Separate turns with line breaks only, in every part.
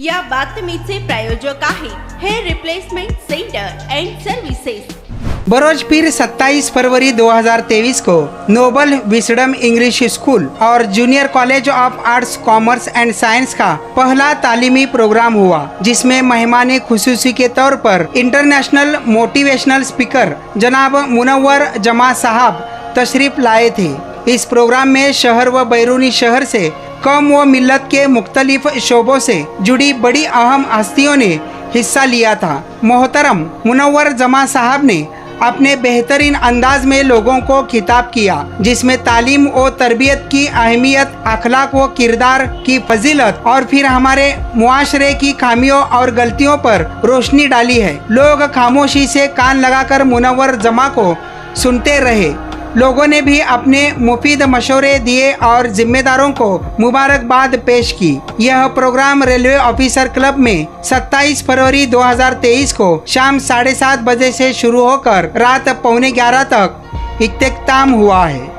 या बातमीचे प्रायोजक आहे hair replacement center and services.
बरोज पीर 27 फरवरी 2023 को नोबल विस्डम इंग्लिश स्कूल और Junior College of Arts Commerce and Science का पहला तालीमी प्रोग्राम हुआ, जिसमें मेहमान खुसूसी के तौर पर इंटरनेशनल मोटिवेशनल स्पीकर जनाब मुनव्वर जमा साहब तशरीफ लाए थे। इस प्रोग्राम में शहर व बैरूनी शहर से कौम व मिल्लत के मुख्तलिफ शोबों से जुड़ी बड़ी अहम हस्तियों ने हिस्सा लिया था। मोहतरम मुनव्वर जमा साहब ने अपने बेहतरीन अंदाज में लोगों को खिताब किया, जिसमें तालीम और तरबियत की अहमियत, अखलाक व किरदार की फजीलत और फिर हमारे मुआशरे की खामियों और गलतियों पर रोशनी डाली है। लोग खामोशी से कान लगाकर मुनव्वर जमा को सुनते रहे। लोगों ने भी अपने मुफीद मशवरे दिए और जिम्मेदारों को मुबारकबाद पेश की। यह प्रोग्राम रेलवे ऑफिसर क्लब में 27 फरवरी 2023 को शाम 7:30 बजे से शुरू होकर रात 11:15 तक इख्तिताम हुआ है।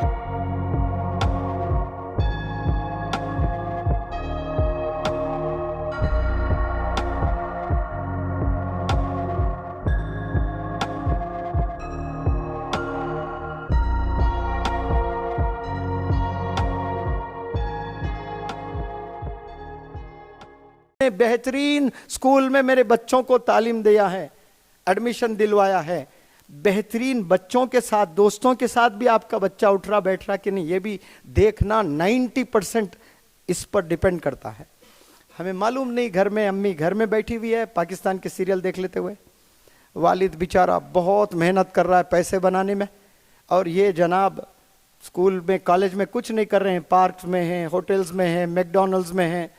बेहतरीन स्कूल में मेरे बच्चों को तालीम दिया है, एडमिशन दिलवाया है। बेहतरीन बच्चों के साथ, दोस्तों के साथ भी आपका बच्चा उठ रहा बैठ रहा कि नहीं, ये भी देखना 90% इस पर डिपेंड करता है। हमें मालूम नहीं, घर में अम्मी घर में बैठी हुई है पाकिस्तान के सीरियल देख लेते हुए, वालिद बेचारा बहुत मेहनत कर रहा है पैसे बनाने में, और ये जनाब स्कूल में कॉलेज में कुछ नहीं कर रहे हैं, पार्क्स में हैं, होटल्स में हैं, मैकडॉनल्ड्स में हैं।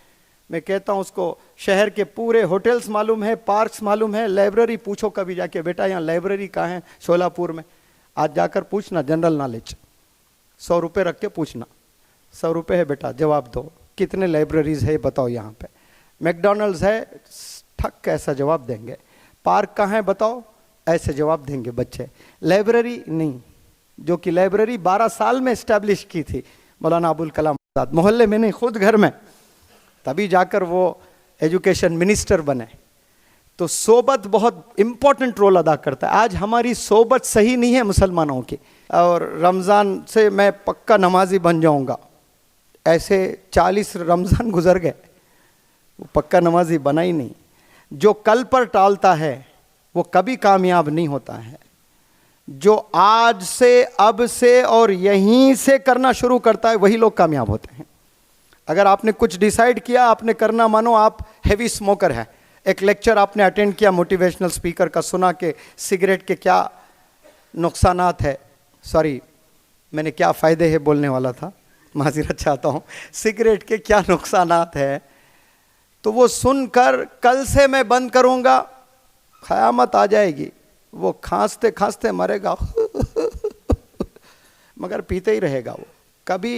मैं कहता हूँ उसको शहर के पूरे होटल्स मालूम है, पार्क्स मालूम है, लाइब्रेरी पूछो कभी जाके, बेटा यहाँ लाइब्रेरी कहाँ है शोलापुर में, आज जाकर पूछना, जनरल नॉलेज 100 रुपये रख के पूछना, 100 रुपये है बेटा, जवाब दो, कितने लाइब्रेरीज है बताओ यहाँ पे, मैकडॉनल्ड्स है, ठक ऐसा जवाब देंगे, पार्क कहाँ है बताओ, ऐसे जवाब देंगे बच्चे। लाइब्रेरी नहीं, जो कि लाइब्रेरी 12 साल में इस्टेब्लिश की थी मौलाना अबुल कलाम आज़ाद, मोहल्ले में नहीं, खुद घर में, तभी जाकर वो एजुकेशन मिनिस्टर बने। तो सोबत बहुत इंपॉर्टेंट रोल अदा करता है। आज हमारी सोबत सही नहीं है मुसलमानों की, और रमज़ान से मैं पक्का नमाजी बन जाऊंगा, ऐसे 40 रमज़ान गुजर गए, वो पक्का नमाजी बना ही नहीं। जो कल पर टालता है वो कभी कामयाब नहीं होता है। जो आज से, अब से और यहीं से करना शुरू करता है वही लोग कामयाब होते हैं। अगर आपने कुछ डिसाइड किया, आपने करना, मानो आप हैवी स्मोकर है, एक लेक्चर आपने अटेंड किया मोटिवेशनल स्पीकर का, सुना कि सिगरेट के क्या नुकसानात है, सॉरी मैंने क्या फ़ायदे है बोलने वाला था, माज़ीरत चाहता हूँ, सिगरेट के क्या नुकसानात है, तो वो सुनकर कल से मैं बंद करूँगा, क़यामत आ जाएगी, वो खांसते खांसते मरेगा मगर पीते ही रहेगा, वो कभी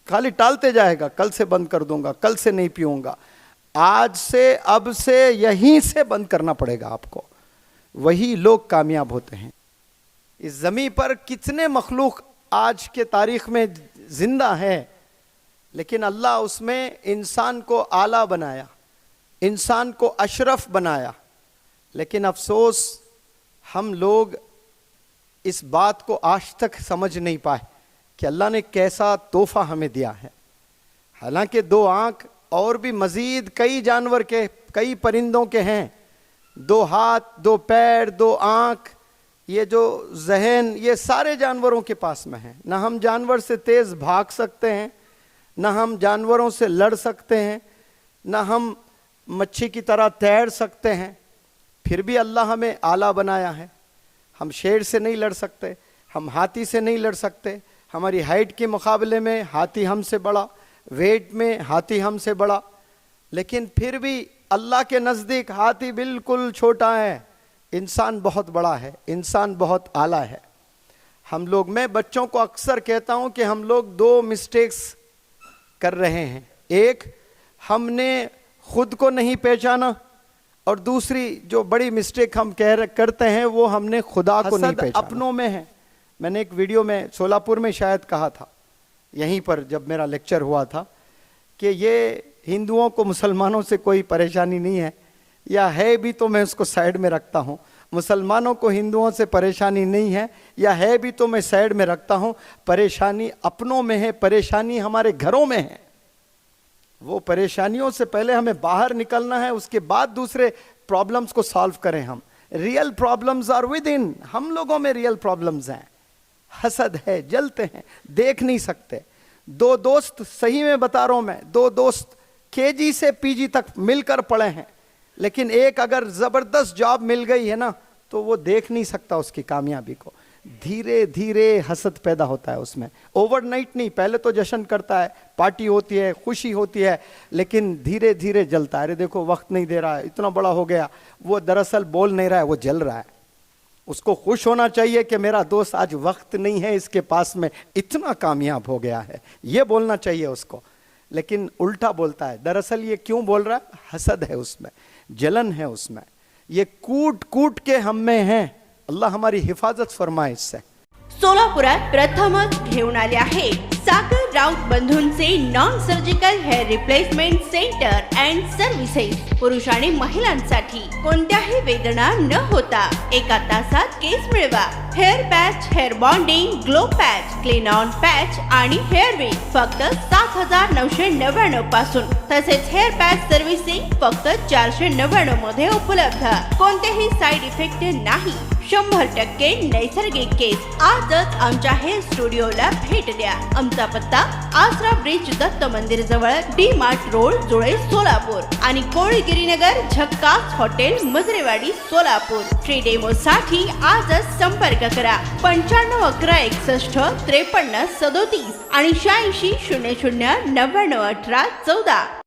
खाली टालते जाएगा, कल से बंद कर दूंगा, कल से नहीं पीऊंगा। आज से, अब से, यहीं से बंद करना पड़ेगा आपको, वही लोग कामयाब होते हैं। इस ज़मीन पर कितने मखलूक आज के तारीख में जिंदा है, लेकिन अल्लाह उसमें इंसान को आला बनाया, इंसान को अशरफ बनाया, लेकिन अफसोस हम लोग इस बात को आज तक समझ नहीं पाए कि अल्लाह ने कैसा तोहफा हमें दिया है। हालांकि 2 आँख और भी मज़ीद कई जानवर के, कई परिंदों के हैं, 2 हाथ, 2 पैर, 2 आँख, ये जो जहन, ये सारे जानवरों के पास में है। ना हम जानवर से तेज़ भाग सकते हैं, ना हम जानवरों से लड़ सकते हैं, ना हम मच्छी की तरह तैर सकते हैं, फिर भी अल्लाह हमें आला बनाया है। हम शेर से नहीं लड़ सकते, हम हाथी से नहीं लड़ सकते, हमारी हाइट के मुकाबले में हाथी हमसे बड़ा, वेट में हाथी हमसे बड़ा, लेकिन फिर भी अल्लाह के नज़दीक हाथी बिल्कुल छोटा है, इंसान बहुत बड़ा है, इंसान बहुत आला है। हम लोग, मैं बच्चों को अक्सर कहता हूँ कि हम लोग 2 मिस्टेक्स कर रहे हैं। एक, हमने खुद को नहीं पहचाना, और दूसरी जो बड़ी मिस्टेक हम करते हैं वो हमने खुदा को नहीं पहचाना, अपनों में है। मैंने एक वीडियो में शोलापुर में शायद कहा था, यहीं पर जब मेरा लेक्चर हुआ था, कि ये हिंदुओं को मुसलमानों से कोई परेशानी नहीं है, या है भी तो मैं उसको साइड में रखता हूँ। मुसलमानों को हिंदुओं से परेशानी नहीं है, या है भी तो मैं साइड में रखता हूँ। परेशानी अपनों में है, परेशानी हमारे घरों में है। वो परेशानियों से पहले हमें बाहर निकलना है, उसके बाद दूसरे प्रॉब्लम्स को सॉल्व करें हम। Real problems are within, हम लोगों में रियल प्रॉब्लम्स हैं। हसद है, जलते हैं, देख नहीं सकते। दो दोस्त, सही में बता रहा हूं मैं, दो दोस्त केजी से पीजी तक मिलकर पढ़े हैं, लेकिन एक अगर जबरदस्त जॉब मिल गई है ना, तो वो देख नहीं सकता उसकी कामयाबी को। धीरे धीरे हसद पैदा होता है उसमें, ओवरनाइट नहीं। पहले तो जश्न करता है, पार्टी होती है, खुशी होती है, लेकिन धीरे धीरे जलता है। अरे देखो वक्त नहीं दे रहा है, इतना बड़ा हो गया। वो दरअसल बोल नहीं रहा है, वो जल रहा है। उसको खुश होना चाहिए कि मेरा दोस्त आज वक्त नहीं है इसके पास में, इतना कामयाब हो गया है, ये बोलना चाहिए उसको, लेकिन उल्टा बोलता है। दरअसल ये क्यों बोल रहा है? हसद है उसमें, जलन है उसमें, ये कूट कूट के हम में है। अल्लाह हमारी हिफाजत फरमाए इससे।
सोलापुरात प्रथमच घेऊन आले आहे सागर राऊत बंधूंचे non surgical hair replacement center and services. पुरुष आणि महिलांसाठी कोणत्याही वेदना न होता एका तासात केस मिळवा। Hair patch, hair bonding, glow patch, clean on patch आणि हेअर विग फक्त 7999 पासून। तसेच हेअर पॅच सर्व्हिसिंग फक्त 499 मध्ये उपलब्ध। कोणतेही साइड इफेक्ट नाही, 100% नैसर्गिक केस। आजच आमच्या हेअर स्टुडिओला भेट द्या। आमचा पत्ता आसरा ब्रिज दत्त मंदिर जवळ, डी मार्ट रोड, जुळे, सोलापूर आणि कोळगिरीनगर झक्कास hotel, Majrewadi, Solapur. Free demo साठी आजच संपर्क करा 95 11 61 53 37 आणि 86 00 99 18 14।